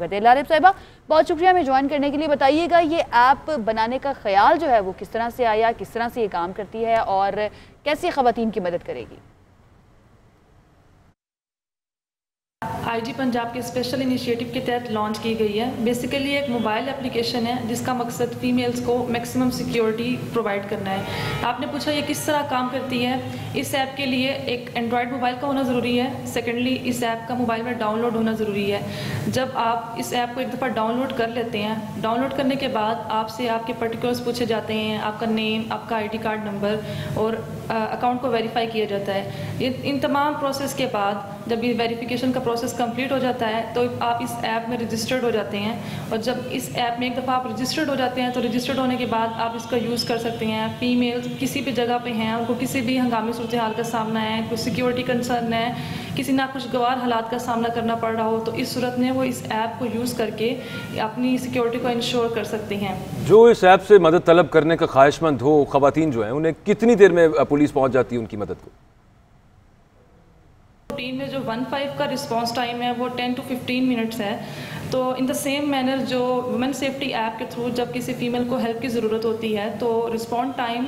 लारिब साहिबा, बहुत शुक्रिया हमें ज्वाइन करने के लिए। बताइएगा ये ऐप बनाने का ख्याल जो है वो किस तरह से आया, किस तरह से ये काम करती है और कैसे ख़वातीन की मदद करेगी? आईजी पंजाब के स्पेशल इनिशिएटिव के तहत लॉन्च की गई है। बेसिकली एक मोबाइल एप्लीकेशन है जिसका मकसद फ़ीमेल्स को मैक्सिमम सिक्योरिटी प्रोवाइड करना है। आपने पूछा ये किस तरह काम करती है। इस ऐप के लिए एक एंड्रॉयड मोबाइल का होना ज़रूरी है। सेकेंडली इस ऐप का मोबाइल में डाउनलोड होना ज़रूरी है। जब आप इस ऐप को एक दफ़ा डाउनलोड कर लेते हैं, डाउनलोड करने के बाद आपसे आपके पर्टिकुलर्स पूछे जाते हैं, आपका नेम, आपका ID कार्ड नंबर और अकाउंट को वेरीफाई किया जाता है। इन तमाम प्रोसेस के बाद जब ये वेरिफिकेशन का प्रोसेस कंप्लीट हो जाता है तो आप इस ऐप में रजिस्टर्ड हो जाते हैं। और जब इस ऐप में एक दफ़ा आप रजिस्टर्ड हो जाते हैं तो रजिस्टर्ड होने के बाद आप इसका यूज़ कर सकते हैं। फीमेल्स किसी भी जगह पे हैं, उनको किसी भी हंगामी सूरत हाल का सामना है, कोई सिक्योरिटी कंसर्न है, किसी नाखुशगवार हालात का सामना करना पड़ रहा हो, तो इस सूरत में वो इस ऐप को यूज़ करके अपनी सिक्योरिटी को इंश्योर कर सकते हैं। जो इस ऐप से मदद तलब करने का ख्वाहिशमंद हो, ख़वातीन जो हैं, उन्हें कितनी देर में पुलिस पहुँच जाती है उनकी मदद को? रूटीन में जो 15 का रिस्पांस टाइम है वो 10 to 15 मिनट्स है। तो इन द सेम मैनर जो वुमेन सेफ्टी ऐप के थ्रू जब किसी फीमेल को हेल्प की ज़रूरत होती है तो respond time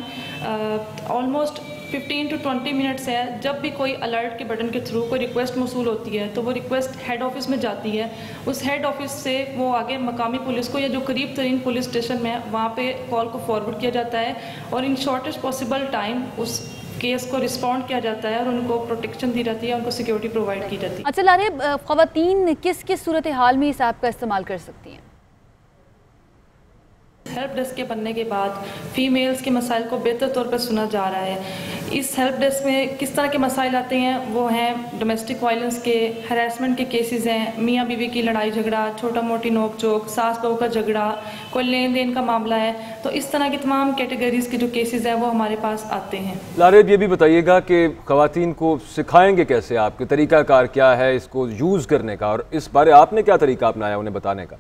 almost 15 to 20 minutes है। जब भी कोई अलर्ट के बटन के थ्रू कोई रिक्वेस्ट मौसूल होती है तो वो रिक्वेस्ट हेड ऑफिस में जाती है। उस हेड ऑफिस से वो आगे मकामी पुलिस को या जो करीब तरीन पुलिस स्टेशन में है वहाँ पे कॉल को फॉरवर्ड किया जाता है और इन शॉर्टेस्ट पॉसिबल टाइम उस केस को रिस्पॉन्ड किया जाता है और उनको प्रोटेक्शन दी जाती है, उनको सिक्योरिटी प्रोवाइड की जाती है। अच्छा लारिब, ख़वातीन किस किस सूरत हाल में इस ऐप का इस्तेमाल कर सकती हैं? हेल्प डेस्क के बनने के बाद फ़ीमेल्स के मसाइल को बेहतर तौर पर सुना जा रहा है। इस हेल्प डेस्क में किस तरह के मसाइल आते हैं वो हैं डोमेस्टिक वायलेंस के, हरासमेंट के केसेस हैं, मियाँ बीवी की लड़ाई झगड़ा, छोटा मोटी नोक झोंक, सास बहू का झगड़ा, कोई लेन देन का मामला है। तो इस तरह की तमाम कैटेगरीज़ के जो केसेस हैं वो हमारे पास आते हैं। लारिब, ये भी बताइएगा कि ख़वातीन को सिखाएंगे कैसे, आपके तरीक़ाकार क्या है इसको यूज़ करने का, और इस बारे आपने क्या तरीका अपनाया उन्हें बताने का?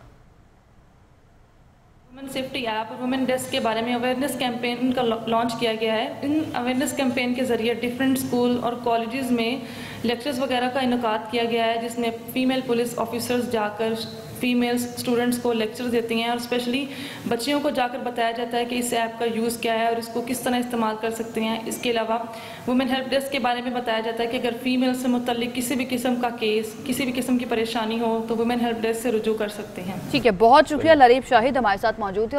वुमेन सेफ्टी ऐप और वुमेन डेस्क के बारे में अवेयरनेस कैंपेन का लॉन्च किया गया है। इन अवेयरनेस कैंपेन के ज़रिए डिफरेंट स्कूल और कॉलेजेस में लेक्चर्स वगैरह का इनकाद किया गया है जिसमें फ़ीमेल पुलिस ऑफिसर्स जाकर फ़ीमेल स्टूडेंट्स को लेक्चर्स देती हैं और स्पेशली बच्चियों को जाकर बताया जाता है कि इस ऐप का यूज़ क्या है और इसको किस तरह इस्तेमाल कर सकते हैं। इसके अलावा वुमेन हेल्प डेस्क के बारे में बताया जाता है कि अगर फ़ीमेल से मुतल्लिक किसी भी किस्म का केस, किसी भी किस्म की परेशानी हो तो वुमेन हेल्प डेस्क से रुजू कर सकते हैं। ठीक है, बहुत शुक्रिया। लारिब शाहिद हमारे साथ मौजूद थे।